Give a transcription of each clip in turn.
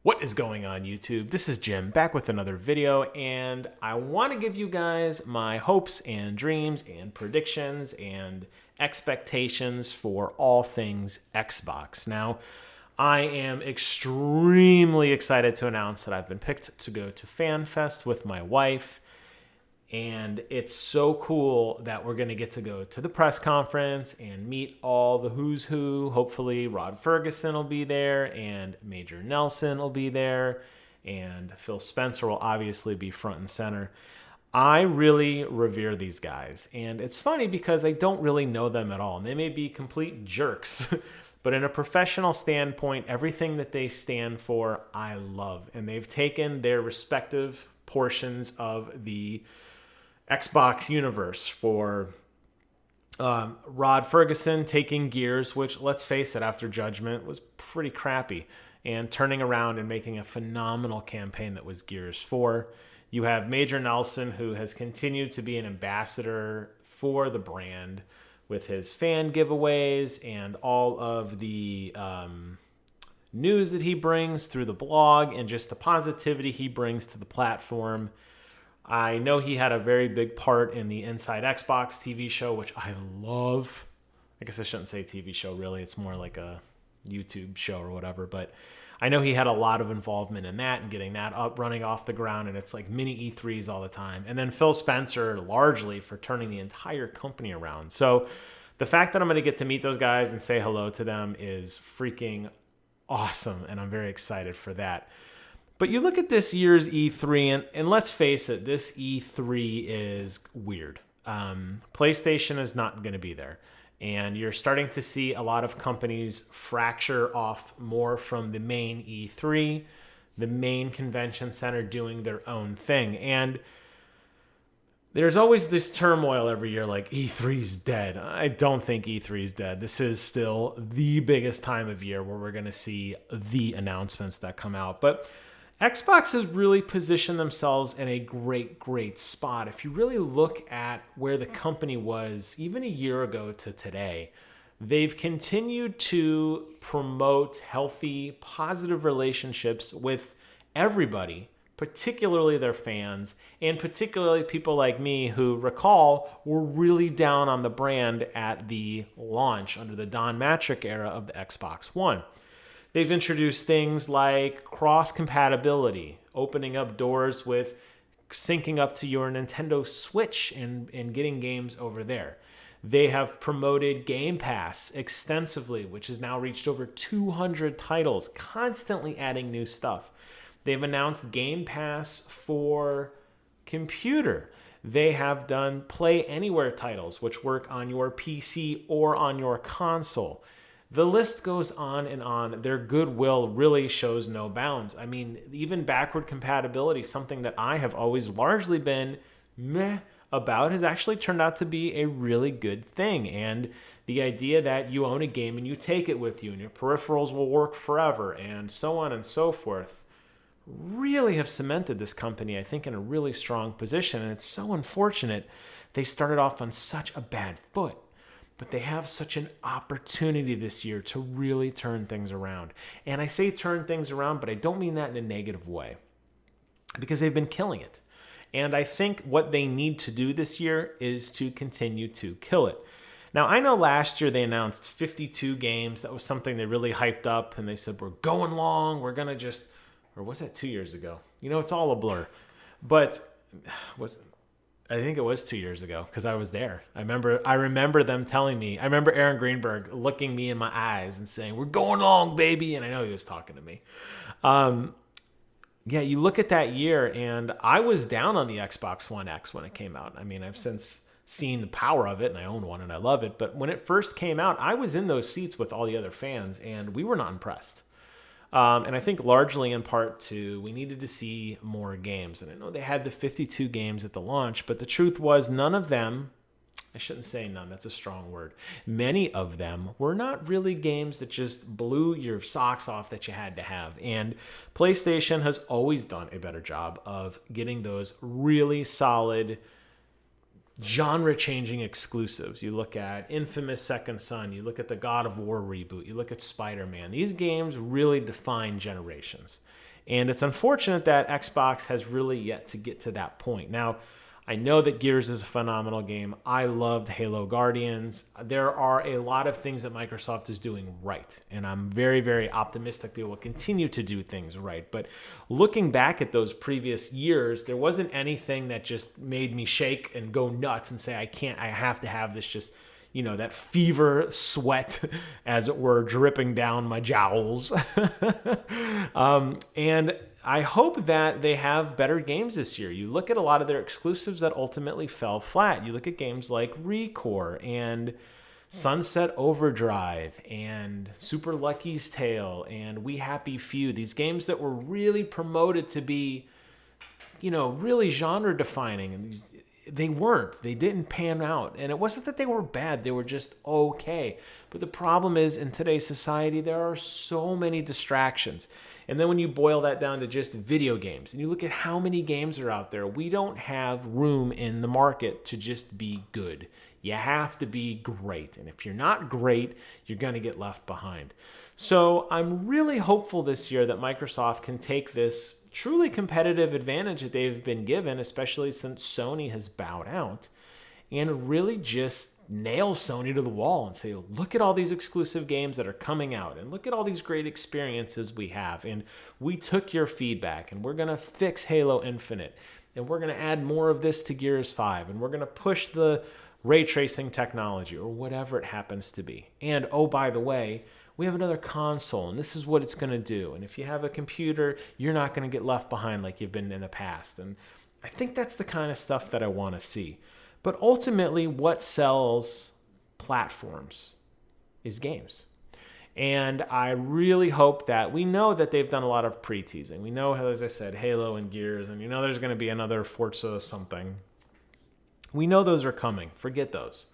What is going on, YouTube? This is Jim back with another video, and I want to give you guys my hopes and dreams and predictions and expectations for all things Xbox. Now, I am extremely excited to announce that I've been picked to go to FanFest with my wife. And it's so cool that we're going to get to go to the press conference and meet all the who's who. Hopefully, Rod Ferguson will be there, and Major Nelson will be there, and Phil Spencer will obviously be front and center. I really revere these guys, and it's funny because I don't really know them at all, and they may be complete jerks. But in a professional standpoint, everything that they stand for, I love. And they've taken their respective portions of the Xbox universe. For Rod Ferguson taking Gears, which, let's face it, after Judgment was pretty crappy, and turning around and making a phenomenal campaign that was Gears 4. You have Major Nelson, who has continued to be an ambassador for the brand with his fan giveaways and all of the news that he brings through the blog and just the positivity he brings to the platform. I know he had a very big part in the Inside Xbox TV show, which I love. I guess I shouldn't say TV show, really. It's more like a YouTube show or whatever. But I know he had a lot of involvement in that and getting that up, running off the ground. And it's like mini E3s all the time. And then Phil Spencer, largely for turning the entire company around. So the fact that I'm going to get to meet those guys and say hello to them is freaking awesome. And I'm very excited for that. But you look at this year's E3, and let's face it, this E3 is weird. PlayStation is not going to be there. And you're starting to see a lot of companies fracture off more from the main E3, the main convention center doing their own thing. And there's always this turmoil every year, like E3's dead. I don't think E3's dead. This is still the biggest time of year where we're going to see the announcements that come out. But Xbox has really positioned themselves in a great spot. If you really look at where the company was even a year ago to today, they've continued to promote healthy, positive relationships with everybody, particularly their fans, and particularly people like me who, recall, were really down on the brand at the launch under the Don Matrick era of the Xbox One. They've introduced things like cross-compatibility, opening up doors with syncing up to your Nintendo Switch and getting games over there. They have promoted Game Pass extensively, which has now reached over 200 titles, constantly adding new stuff. They've announced Game Pass for computer. They have done Play Anywhere titles, which work on your PC or on your console. The list goes on and on. Their goodwill really shows no bounds. I mean, even backward compatibility, something that I have always largely been meh about, has actually turned out to be a really good thing. And the idea that you own a game and you take it with you and your peripherals will work forever and so on and so forth really have cemented this company, I think, in a really strong position. And it's so unfortunate they started off on such a bad foot. But they have such an opportunity this year to really turn things around. And I say turn things around, but I don't mean that in a negative way, because they've been killing it. And I think what they need to do this year is to continue to kill it. Now, I know last year they announced 52 games. That was something they really hyped up. And they said, we're going long. We're going to just, or was that 2 years ago? You know, it's all a blur. But I think it was 2 years ago because I was there. I remember them telling me. I remember Aaron Greenberg looking me in my eyes and saying, "We're going long, baby." And I know he was talking to me. Yeah, you look at that year, and I was down on the Xbox One X when it came out. I mean, I've since seen the power of it, and I own one, and I love it. But when it first came out, I was in those seats with all the other fans, and we were not impressed. And I think largely in part to we needed to see more games. And I know they had the 52 games at the launch, but the truth was none of them, I shouldn't say none, that's a strong word. Many of them were not really games that just blew your socks off that you had to have. And PlayStation has always done a better job of getting those really solid genre-changing exclusives. You look at Infamous Second Son, you look at the God of War reboot, you look at Spider-Man. These games really define generations. And it's unfortunate that Xbox has really yet to get to that point. Now, I know that Gears is a phenomenal game. I loved Halo Guardians. There are a lot of things that Microsoft is doing right, and I'm very, very optimistic they will continue to do things right. But looking back at those previous years, there wasn't anything that just made me shake and go nuts and say, I have to have this just, that fever sweat, as it were, dripping down my jowls. And I hope that they have better games this year. You look at a lot of their exclusives that ultimately fell flat. You look at games like ReCore and Sunset Overdrive and Super Lucky's Tale and We Happy Few. These games that were really promoted to be, really genre defining. And they weren't. They didn't pan out. And it wasn't that they were bad. They were just okay. But the problem is, in today's society, there are so many distractions. And then when you boil that down to just video games, and you look at how many games are out there, we don't have room in the market to just be good. You have to be great. And if you're not great, you're going to get left behind. So I'm really hopeful this year that Microsoft can take this truly competitive advantage that they've been given, especially since Sony has bowed out, and really just nail Sony to the wall and say, look at all these exclusive games that are coming out, and look at all these great experiences we have, and we took your feedback, and we're going to fix Halo Infinite, and we're going to add more of this to Gears 5, and we're going to push the ray tracing technology, or whatever it happens to be. And oh, by the way, we have another console, and this is what it's going to do. And if you have a computer, you're not going to get left behind like you've been in the past. And I think that's the kind of stuff that I want to see. But ultimately, what sells platforms is games. And I really hope that we know that they've done a lot of pre-teasing. We know, as I said, Halo and Gears, and there's going to be another Forza something. We know those are coming. Forget those.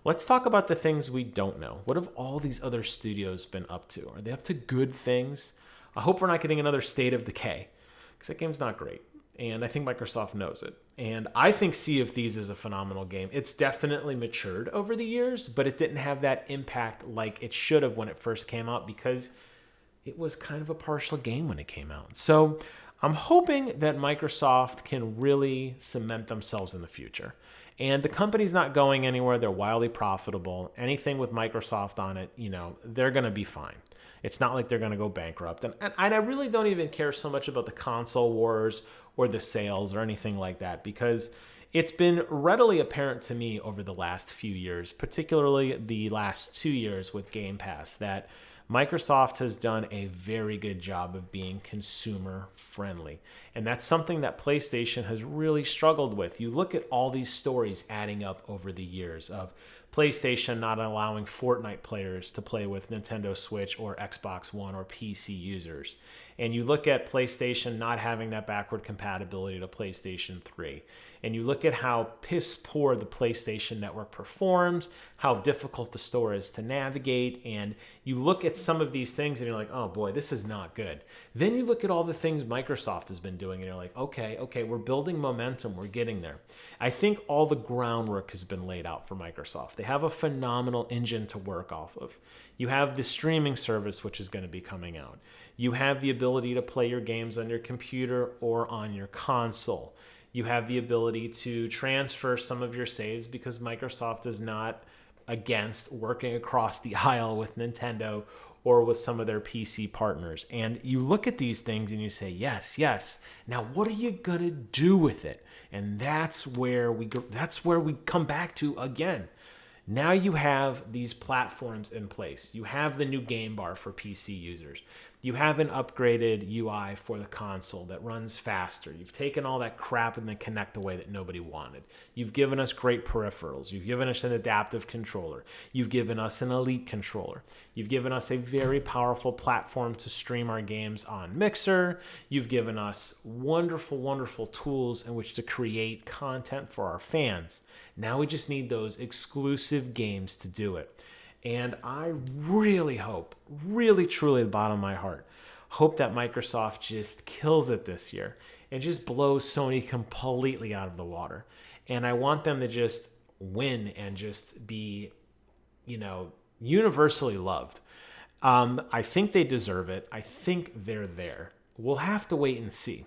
Let's talk about the things we don't know. What have all these other studios been up to? Are they up to good things? I hope we're not getting another State of Decay, because that game's not great. And I think Microsoft knows it. And I think Sea of Thieves is a phenomenal game. It's definitely matured over the years, but it didn't have that impact like it should have when it first came out, because it was kind of a partial game when it came out. So I'm hoping that Microsoft can really cement themselves in the future. And the company's not going anywhere. They're wildly profitable. Anything with Microsoft on it, they're going to be fine. It's not like they're going to go bankrupt. And I really don't even care so much about the console wars or the sales or anything like that, because it's been readily apparent to me over the last few years, particularly the last 2 years with Game Pass, that Microsoft has done a very good job of being consumer friendly. And that's something that PlayStation has really struggled with. You look at all these stories adding up over the years of PlayStation not allowing Fortnite players to play with Nintendo Switch or Xbox One or PC users. And you look at PlayStation not having that backward compatibility to PlayStation 3. And you look at how piss poor the PlayStation Network performs, how difficult the store is to navigate, and you look at some of these things and you're like, oh boy, this is not good. Then you look at all the things Microsoft has been doing and you're like, okay, we're building momentum, we're getting there. I think all the groundwork has been laid out for Microsoft. They have a phenomenal engine to work off of. You have the streaming service, which is going to be coming out. You have the ability to play your games on your computer or on your console. You have the ability to transfer some of your saves, because Microsoft is not against working across the aisle with Nintendo or with some of their PC partners. And you look at these things and you say, yes. Now, what are you going to do with it? And that's where we come back to again. Now you have these platforms in place. You have the new game bar for PC users. You have an upgraded UI for the console that runs faster. You've taken all that crap and then Kinect away that nobody wanted. You've given us great peripherals. You've given us an adaptive controller. You've given us an Elite controller. You've given us a very powerful platform to stream our games on Mixer. You've given us wonderful, wonderful tools in which to create content for our fans. Now we just need those exclusive games to do it. And I really hope, really truly, the bottom of my heart, hope that Microsoft just kills it this year and just blows Sony completely out of the water. and I want them to just win and just be, universally loved. I think they deserve it. I think they're there. We'll have to wait and see.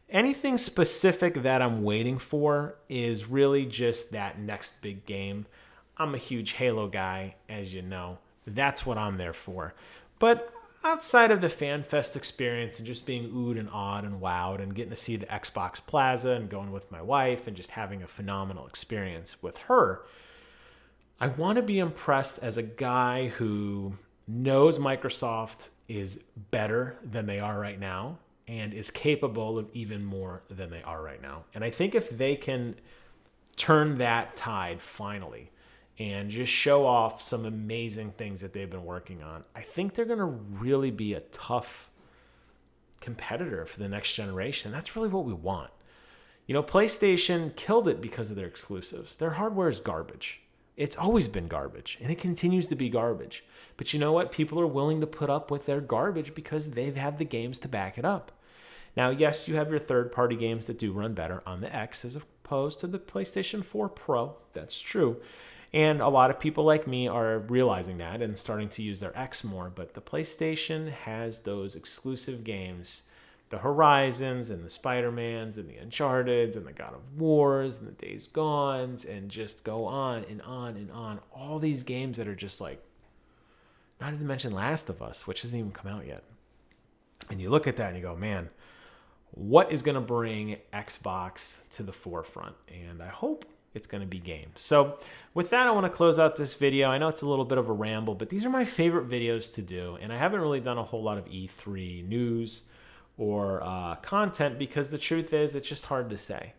Anything specific that I'm waiting for is really just that next big game. I'm a huge Halo guy, as you know. That's what I'm there for. But outside of the FanFest experience and just being oohed and awed and wowed and getting to see the Xbox Plaza and going with my wife and just having a phenomenal experience with her, I want to be impressed as a guy who knows Microsoft is better than they are right now and is capable of even more than they are right now. And I think if they can turn that tide finally and just show off some amazing things that they've been working on, I think they're going to really be a tough competitor for the next generation. That's really what we want. PlayStation killed it because of their exclusives. Their hardware is garbage. It's always been garbage, and it continues to be garbage. But you know what? People are willing to put up with their garbage because they've had the games to back it up. Now, yes, you have your third-party games that do run better on the X as opposed to the PlayStation 4 Pro. That's true. And a lot of people like me are realizing that and starting to use their X more. But the PlayStation has those exclusive games, the Horizons and the Spider-Mans and the Uncharteds and the God of Wars and the Days Gones, and just go on and on and on. All these games that are just like, not even mention Last of Us, which hasn't even come out yet. And you look at that and you go, man, what is going to bring Xbox to the forefront? And I hope it's going to be games. So with that, I want to close out this video. I know it's a little bit of a ramble, but these are my favorite videos to do. And I haven't really done a whole lot of E3 news or content because the truth is it's just hard to say.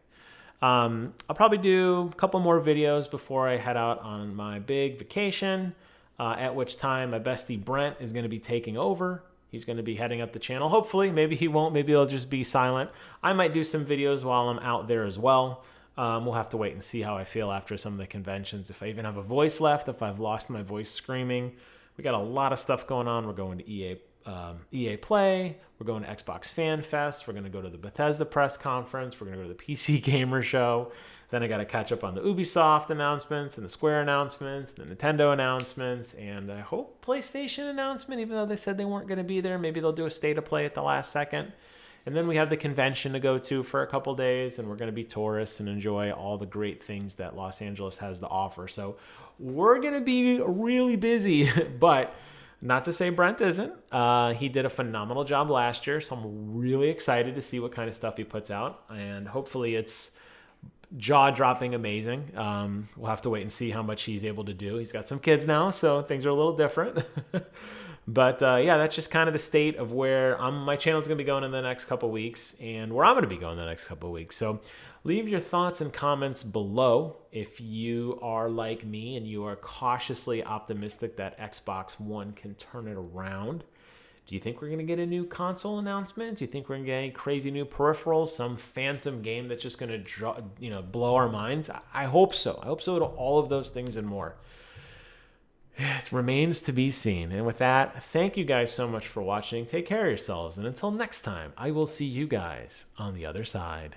I'll probably do a couple more videos before I head out on my big vacation, at which time my bestie Brent is going to be taking over. He's going to be heading up the channel. Hopefully, maybe he won't. Maybe it'll just be silent. I might do some videos while I'm out there as well. We'll have to wait and see how I feel after some of the conventions. If I even have a voice left, if I've lost my voice screaming. We got a lot of stuff going on. We're going to EA Play. We're going to Xbox Fan Fest. We're going to go to the Bethesda press conference. We're going to go to the PC Gamer Show. Then I got to catch up on the Ubisoft announcements and the Square announcements, the Nintendo announcements, and I hope PlayStation announcement, even though they said they weren't going to be there. Maybe they'll do a state of play at the last second. And then we have the convention to go to for a couple days, and we're going to be tourists and enjoy all the great things that Los Angeles has to offer. So we're going to be really busy, but not to say Brent isn't. He did a phenomenal job last year, so I'm really excited to see what kind of stuff he puts out, and hopefully it's jaw-dropping amazing. We'll have to wait and see how much he's able to do. He's got some kids now, so things are a little different. But yeah, that's just kind of the state of where my channel's going to be going in the next couple weeks and where I'm going to be going the next couple weeks. So leave your thoughts and comments below if you are like me and you are cautiously optimistic that Xbox One can turn it around. Do you think we're going to get a new console announcement? Do you think we're going to get any crazy new peripherals, some phantom game that's just going to blow our minds? I hope so. I hope so to all of those things and more. It remains to be seen. And with that, thank you guys so much for watching. Take care of yourselves. And until next time, I will see you guys on the other side.